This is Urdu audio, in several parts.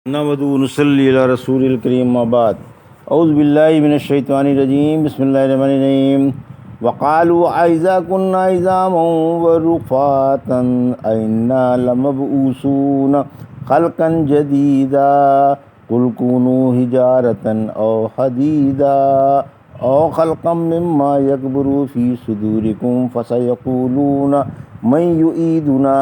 نحمد ونصلی علی رسول الکریم بعد اعوذ باللہ من الشیطان الرجیم بسم اللہ الرحمن الرحیم وقالوا اذا كنا عظاما ورفاتا ائنا لمبعوثون خلقا جديدا قل كونوا حجارة او حديدا او خلقا مما يكبر في صدوركم فسيقولون من يعيدنا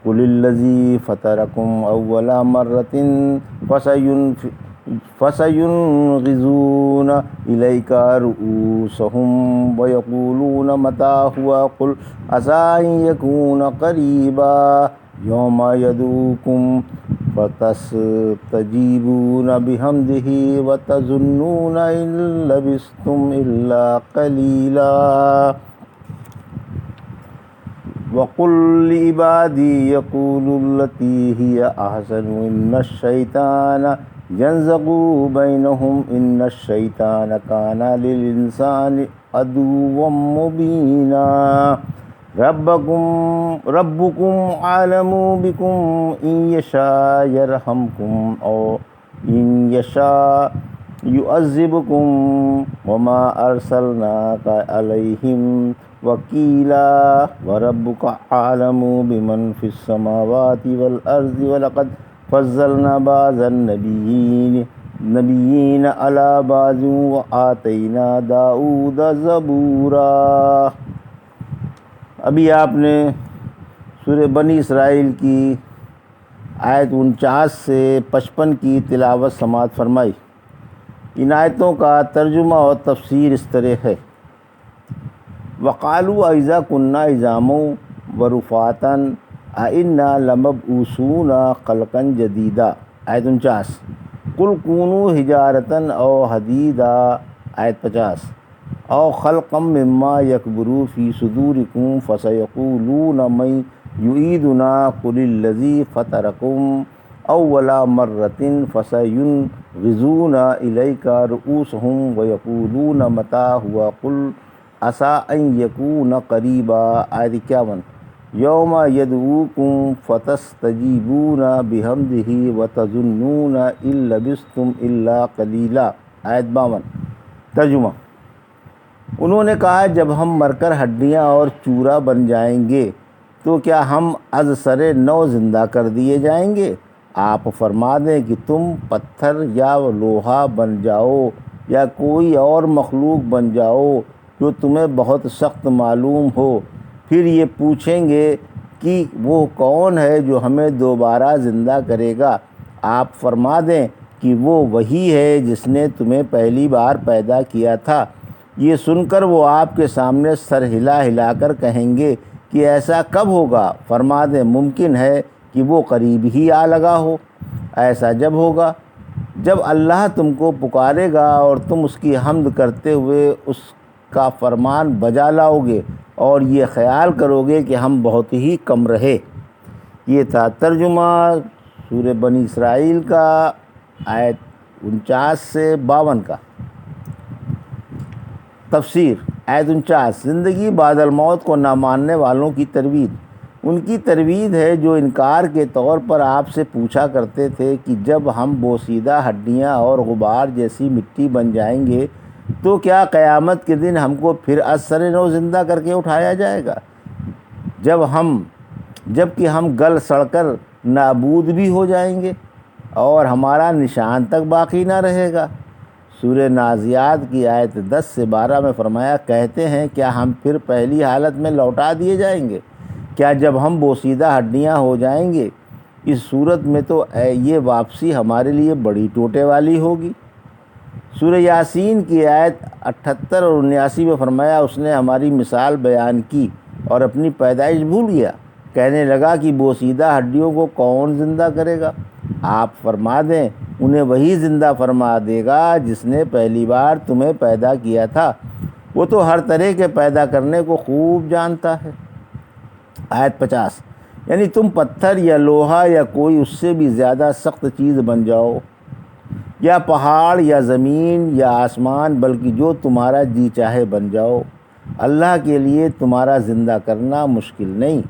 قل الذي فطركم اول مرة فسينغضون إليك رؤوسهم ويقولون متى هو قل عسى أن يكون قريبا يوم يدعوكم فتستجيبون بحمده وتظنون إن لبثتم إلا قليلا وقل لعبادي يقولوا التي هي أحسن إن الشيطان ينزغ بينهم إن الشيطان كان للإنسان عدوا مبينا ربكم عالم بكم إن يشاء يرحمكم أو إن يشاء يعذبكم وما أرسلناك عليهم وكيلا وربك عالم بمن في السماوات والأرض ولقد فضلنا بعض النبيين على بعض وآتينا داؤد زبورا۔ ابھی آپ نے سورہ بنی اسرائیل کی آیت 49 سے 55 کی تلاوت سماعت فرمائی۔ ان آیتوں کا ترجمہ اور تفسیر اس طرح ہے: وقالوا اذا كنا عظاما ورفاتا ائنا لمبعوثون خلقا جديدا، آیت 49۔ قل كونوا حجارة او حديدا، آیت 50۔ او خلقا مما يكبر في صدوركم فسيقولون من يعيدنا قل الذي فطركم اول مرة فسينغضون إليك رؤوسهم ويقولون متى هو قل عسى أن يكون قريبا، آیت 51۔ یوم یدعوکم فتستجیبون بحمدہ وتظنون ان لبثتم الا قلیلا، آیت 52۔ ترجمہ: انہوں نے کہا جب ہم مر کر ہڈیاں اور چورا بن جائیں گے تو کیا ہم از سر نو زندہ کر دیے جائیں گے؟ آپ فرما دیں کہ تم پتھر یا لوہا بن جاؤ یا کوئی اور مخلوق بن جاؤ جو تمہیں بہت سخت معلوم ہو، پھر یہ پوچھیں گے کہ وہ کون ہے جو ہمیں دوبارہ زندہ کرے گا؟ آپ فرما دیں کہ وہ وہی ہے جس نے تمہیں پہلی بار پیدا کیا تھا۔ یہ سن کر وہ آپ کے سامنے سر ہلا ہلا کر کہیں گے کہ ایسا کب ہوگا؟ فرما دیں ممکن ہے کہ وہ قریب ہی آ لگا ہو۔ ایسا جب ہوگا جب اللہ تم کو پکارے گا اور تم اس کی حمد کرتے ہوئے اس کا فرمان بجا لاؤ گے اور یہ خیال کرو گے کہ ہم بہت ہی کم رہے۔ یہ تھا ترجمہ سورہ بنی اسرائیل کا آیت 49 سے 52 کا۔ تفسیر: آیت 49 زندگی بعد الموت کو نہ ماننے والوں کی ترویج۔ ان کی ترویج ہے جو انکار کے طور پر آپ سے پوچھا کرتے تھے کہ جب ہم بوسیدہ ہڈیاں اور غبار جیسی مٹی بن جائیں گے تو کیا قیامت کے دن ہم کو پھر از سر نو زندہ کر کے اٹھایا جائے گا، جبکہ ہم گل سڑ کر نابود بھی ہو جائیں گے اور ہمارا نشان تک باقی نہ رہے گا؟ سورہ نازعات کی آیت 10 سے 12 میں فرمایا، کہتے ہیں کیا ہم پھر پہلی حالت میں لوٹا دیے جائیں گے؟ کیا جب ہم بوسیدہ ہڈیاں ہو جائیں گے؟ اس صورت میں تو یہ واپسی ہمارے لیے بڑی ٹوٹے والی ہوگی۔ سورہ یاسین کی آیت 78 اور 79 میں فرمایا، اس نے ہماری مثال بیان کی اور اپنی پیدائش بھول گیا، کہنے لگا کہ بوسیدہ ہڈیوں کو کون زندہ کرے گا؟ آپ فرما دیں انہیں وہی زندہ فرما دے گا جس نے پہلی بار تمہیں پیدا کیا تھا، وہ تو ہر طرح کے پیدا کرنے کو خوب جانتا ہے۔ آیت 50 یعنی تم پتھر یا لوہا یا کوئی اس سے بھی زیادہ سخت چیز بن جاؤ، یا پہاڑ یا زمین یا آسمان، بلکہ جو تمہارا جی چاہے بن جاؤ۔ اللہ کے لیے تمہارا زندہ کرنا مشکل نہیں۔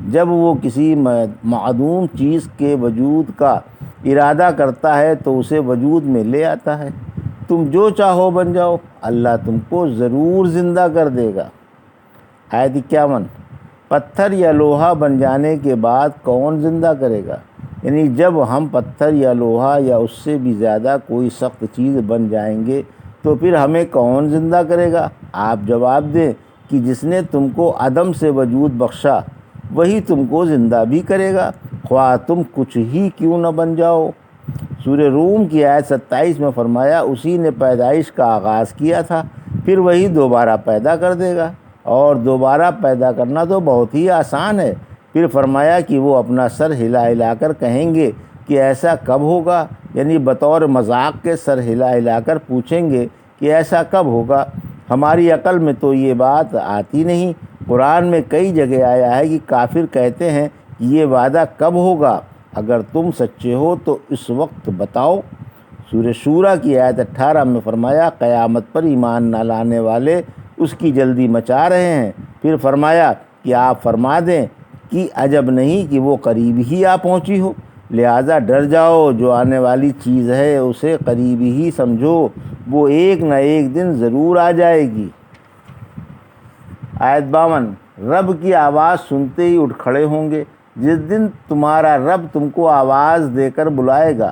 جب وہ کسی معدوم چیز کے وجود کا ارادہ کرتا ہے تو اسے وجود میں لے آتا ہے۔ تم جو چاہو بن جاؤ، اللہ تم کو ضرور زندہ کر دے گا۔ آیت 51، پتھر یا لوہا بن جانے کے بعد کون زندہ کرے گا؟ یعنی جب ہم پتھر یا لوہا یا اس سے بھی زیادہ کوئی سخت چیز بن جائیں گے تو پھر ہمیں کون زندہ کرے گا؟ آپ جواب دیں کہ جس نے تم کو عدم سے وجود بخشا وہی تم کو زندہ بھی کرے گا، خواہ تم کچھ ہی کیوں نہ بن جاؤ۔ سورہ روم کی آیت 27 میں فرمایا اسی نے پیدائش کا آغاز کیا تھا، پھر وہی دوبارہ پیدا کر دے گا، اور دوبارہ پیدا کرنا تو بہت ہی آسان ہے۔ پھر فرمایا کہ وہ اپنا سر ہلا ہلا کر کہیں گے کہ ایسا کب ہوگا، یعنی بطور مذاق کے سر ہلا ہلا کر پوچھیں گے کہ ایسا کب ہوگا۔ ہماری عقل میں تو یہ بات آتی نہیں۔ قرآن میں کئی جگہ آیا ہے کہ کافر کہتے ہیں کہ یہ وعدہ کب ہوگا، اگر تم سچے ہو تو اس وقت بتاؤ۔ سورہ شورا کی آیت 18 میں فرمایا قیامت پر ایمان نہ لانے والے اس کی جلدی مچا رہے ہیں۔ پھر فرمایا کہ آپ فرما دیں کہ عجب نہیں کہ وہ قریب ہی آ پہنچی ہو، لہٰذا ڈر جاؤ، جو آنے والی چیز ہے اسے قریب ہی سمجھو، وہ ایک نہ ایک دن ضرور آ جائے گی۔ آیت 52، رب کی آواز سنتے ہی اٹھ کھڑے ہوں گے جس دن تمہارا رب تم کو آواز دے کر بلائے گا۔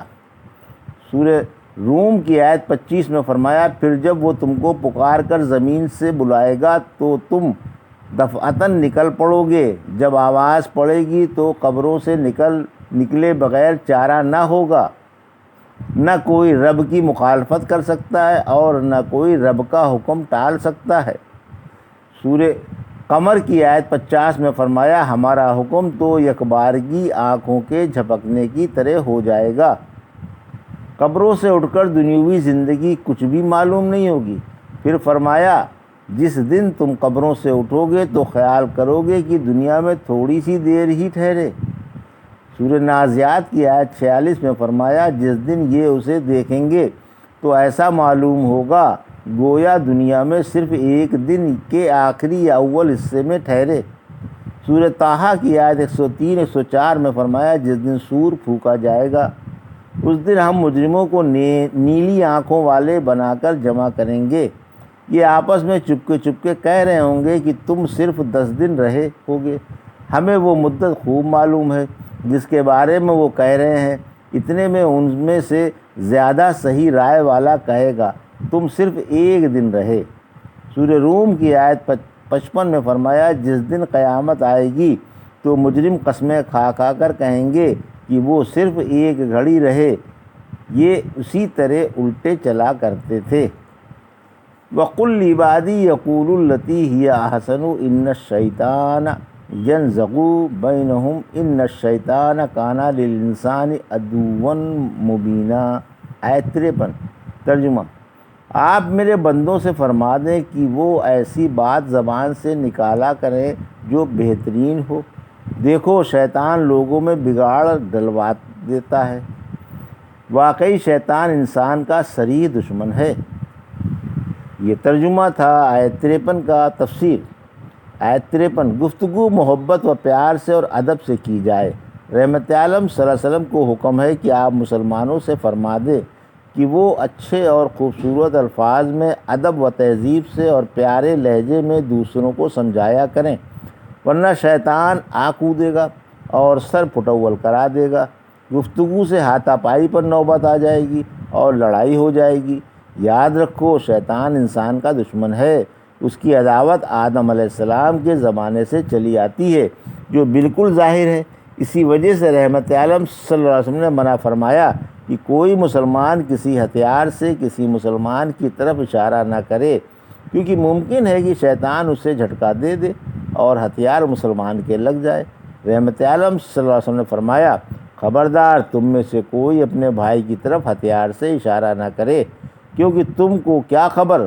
سورہ روم کی آیت 25 میں فرمایا پھر جب وہ تم کو پکار کر زمین سے بلائے گا تو تم دفعتاً نکل پڑو گے، جب آواز پڑے گی تو قبروں سے نکلے بغیر چارہ نہ ہوگا، نہ کوئی رب کی مخالفت کر سکتا ہے اور نہ کوئی رب کا حکم ٹال سکتا ہے۔ سورہ قمر کی آیت 50 میں فرمایا ہمارا حکم تو یکبارگی آنکھوں کے جھپکنے کی طرح ہو جائے گا، قبروں سے اٹھ کر دنیاوی زندگی کچھ بھی معلوم نہیں ہوگی۔ پھر فرمایا جس دن تم قبروں سے اٹھو گے تو خیال کرو گے کہ دنیا میں تھوڑی سی دیر ہی ٹھہرے۔ سورہ نازعات کی آیت 46 میں فرمایا جس دن یہ اسے دیکھیں گے تو ایسا معلوم ہوگا گویا دنیا میں صرف ایک دن کے آخری یا اول حصے میں ٹھہرے۔ سورہ طٰہٰ کی آیت 103-104 میں فرمایا جس دن سور پھونکا جائے گا اس دن ہم مجرموں کو نیلی آنکھوں والے بنا کر جمع کریں گے، یہ آپس میں چپکے کہہ رہے ہوں گے کہ تم صرف 10 دن رہے ہوگے، ہمیں وہ مدت خوب معلوم ہے جس کے بارے میں وہ کہہ رہے ہیں۔ اتنے میں ان میں سے زیادہ صحیح رائے والا کہے گا تم صرف ایک دن رہے۔ سورہ روم کی آیت 55 میں فرمایا جس دن قیامت آئے گی تو مجرم قسمیں کھا کر کہیں گے کہ وہ صرف ایک گھڑی رہے، یہ اسی طرح الٹے چلا کرتے تھے۔ وَقُلْ لِعِبَادِي يَقُولُوا الَّتِي هِيَ أَحْسَنُ إِنَّ الشَّيْطَانَ يَنزَغُ بَيْنَهُمْ إِنَّ الشَّيْطَانَ كَانَ لِلْإِنسَانِ عَدُوًّا مُبِينًا۔ آیت 53، ترجمہ، آپ میرے بندوں سے فرما دیں کہ وہ ایسی بات زبان سے نکالا کریں جو بہترین ہو۔ دیکھو شیطان لوگوں میں بگاڑ ڈلوا دیتا ہے، واقعی شیطان انسان کا صریح دشمن ہے۔ یہ ترجمہ تھا آیت 53 کا۔ تفسیر۔ آیت 53، گفتگو محبت و پیار سے اور ادب سے کی جائے۔ رحمت عالم صلی اللہ علیہ وسلم کو حکم ہے کہ آپ مسلمانوں سے فرما دیں کہ وہ اچھے اور خوبصورت الفاظ میں ادب و تہذیب سے اور پیارے لہجے میں دوسروں کو سمجھایا کریں، ورنہ شیطان آ کودے گا اور سر پھٹول کرا دے گا، گفتگو سے ہاتھا پائی پر نوبت آ جائے گی اور لڑائی ہو جائے گی۔ یاد رکھو شیطان انسان کا دشمن ہے، اس کی عداوت آدم علیہ السلام کے زمانے سے چلی آتی ہے جو بالکل ظاہر ہے۔ اسی وجہ سے رحمت عالم صلی اللہ علیہ وسلم نے منع فرمایا کہ کوئی مسلمان کسی ہتھیار سے کسی مسلمان کی طرف اشارہ نہ کرے، کیونکہ ممکن ہے کہ شیطان اسے جھٹکا دے دے اور ہتھیار مسلمان کے لگ جائے۔ رحمت عالم صلی اللہ علیہ وسلم نے فرمایا خبردار تم میں سے کوئی اپنے بھائی کی طرف ہتھیار سے اشارہ نہ کرے، کیونکہ تم کو کیا خبر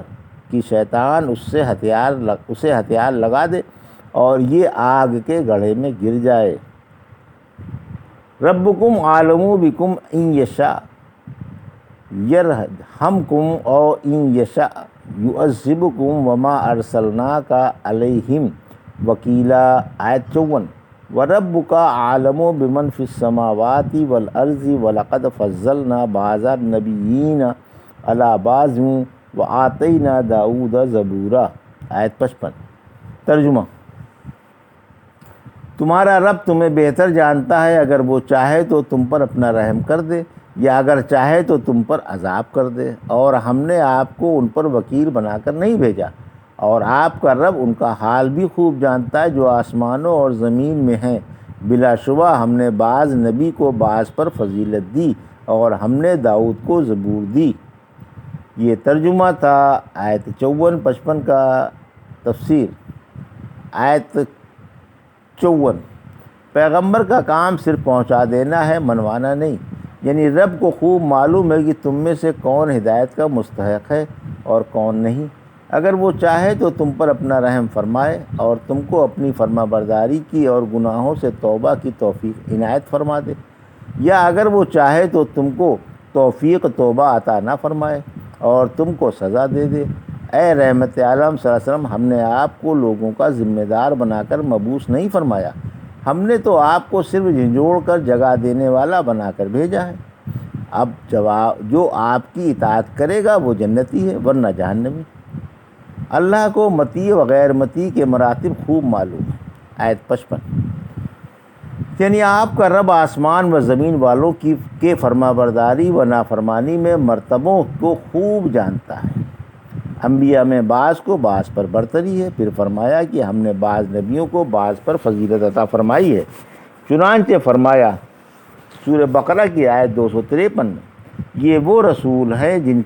کہ شیطان اسے ہتھیار لگا دے اور یہ آگ کے گڑھے میں گر جائے۔ ربکم عالم بکم ان یشاء یرحمکم او ان یشاء یعذبکم وما ارسلناک علیہم وکیلا۔ آیت 54، وَرَبُّكَ أَعْلَمُ بِمَنْ فِي السَّمَاوَاتِ وَالْأَرْضِ وَلَقَدْ فَضَّلْنَا بَعْضَ النَّبِيِّينَ عَلَىٰ بَعْضٍ وَآتَيْنَا دَاؤُودَ زَبُورًا۔ آیت 55۔ ترجمہ: تمہارا رب تمہیں بہتر جانتا ہے، اگر وہ چاہے تو تم پر اپنا رحم کر دے یا اگر چاہے تو تم پر عذاب کر دے، اور ہم نے آپ کو ان پر وکیل بنا کر نہیں بھیجا، اور آپ کا رب ان کا حال بھی خوب جانتا ہے جو آسمانوں اور زمین میں ہیں۔ بلا شبہ ہم نے بعض نبی کو بعض پر فضیلت دی اور ہم نے داؤد کو زبور دی۔ یہ ترجمہ تھا آیت 54-55 کا۔ تفسیر: آیت 54: پیغمبر کا کام صرف پہنچا دینا ہے، منوانا نہیں۔ یعنی رب کو خوب معلوم ہے کہ تم میں سے کون ہدایت کا مستحق ہے اور کون نہیں۔ اگر وہ چاہے تو تم پر اپنا رحم فرمائے اور تم کو اپنی فرما برداری کی اور گناہوں سے توبہ کی توفیق عنایت فرما دے، یا اگر وہ چاہے تو تم کو توفیق توبہ عطا نہ فرمائے اور تم کو سزا دے دے۔ اے رحمت عالم صلی اللہ علیہ وسلم، ہم نے آپ کو لوگوں کا ذمہ دار بنا کر مبعوث نہیں فرمایا، ہم نے تو آپ کو صرف جھنجھوڑ کر جگہ دینے والا بنا کر بھیجا ہے۔ اب جو آپ کی اطاعت کرے گا وہ جنتی ہے، ورنہ جہنمی۔ اللہ کو مطیع و غیر مطیع کے مراتب خوب معلوم ہے۔ آیت 55: یعنی آپ کا رب آسمان و زمین والوں کے فرما برداری و نافرمانی میں مرتبوں کو خوب جانتا ہے۔ انبیاء میں بعض کو بعض پر برتری ہے۔ پھر فرمایا کہ ہم نے بعض نبیوں کو بعض پر فضیلت عطا فرمائی ہے۔ چنانچہ فرمایا سورہ بقرہ کی آیت 253 میں، یہ وہ رسول ہیں جن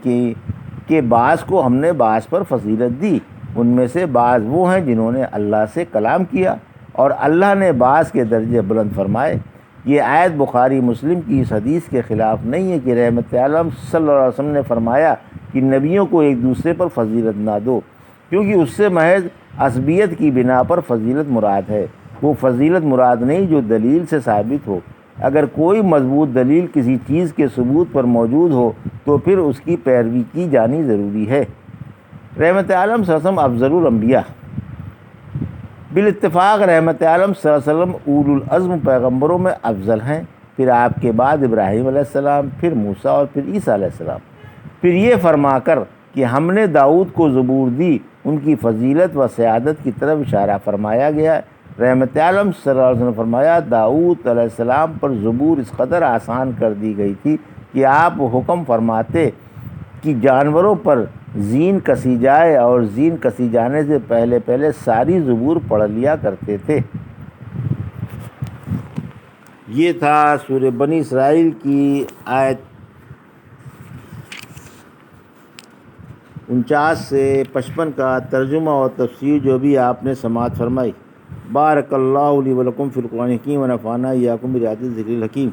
کے بعض کو ہم نے بعض پر فضیلت دی، ان میں سے بعض وہ ہیں جنہوں نے اللہ سے کلام کیا اور اللہ نے بعض کے درجے بلند فرمائے۔ یہ آیت بخاری مسلم کی اس حدیث کے خلاف نہیں ہے کہ رحمت عالم صلی اللہ علیہ وسلم نے فرمایا کہ نبیوں کو ایک دوسرے پر فضیلت نہ دو، کیونکہ اس سے محض عصبیت کی بنا پر فضیلت مراد ہے، وہ فضیلت مراد نہیں جو دلیل سے ثابت ہو۔ اگر کوئی مضبوط دلیل کسی چیز کے ثبوت پر موجود ہو تو پھر اس کی پیروی کی جانی ضروری ہے۔ رحمت عالم صلی اللہ علیہ وسلم افضل الانبیاء۔ بالاتفاق رحمت عالم صلی اللہ علیہ وسلم اولو العزم پیغمبروں میں افضل ہیں، پھر آپ کے بعد ابراہیم علیہ السلام، پھر موسیٰ اور پھر عیسیٰ علیہ السلام۔ پھر یہ فرما کر کہ ہم نے داؤد کو زبور دی، ان کی فضیلت و سعادت کی طرف اشارہ فرمایا گیا۔ رحمت عالم صلی اللہ علیہ وسلم نے فرمایا داؤد علیہ السلام پر زبور اس قدر آسان کر دی گئی تھی کہ آپ حکم فرماتے کہ جانوروں پر زین کسی جائے اور زین کسی جانے سے پہلے ساری زبور پڑھ لیا کرتے تھے۔ یہ تھا سورہ بنی اسرائیل کی آیت 49 سے 55 کا ترجمہ اور تفسیر جو بھی آپ نے سماعت فرمائی۔ بارک اللہ لی و لکم فی القرآن الحکیم و نفعنا ایاکم بآیات الذکر الحکیم۔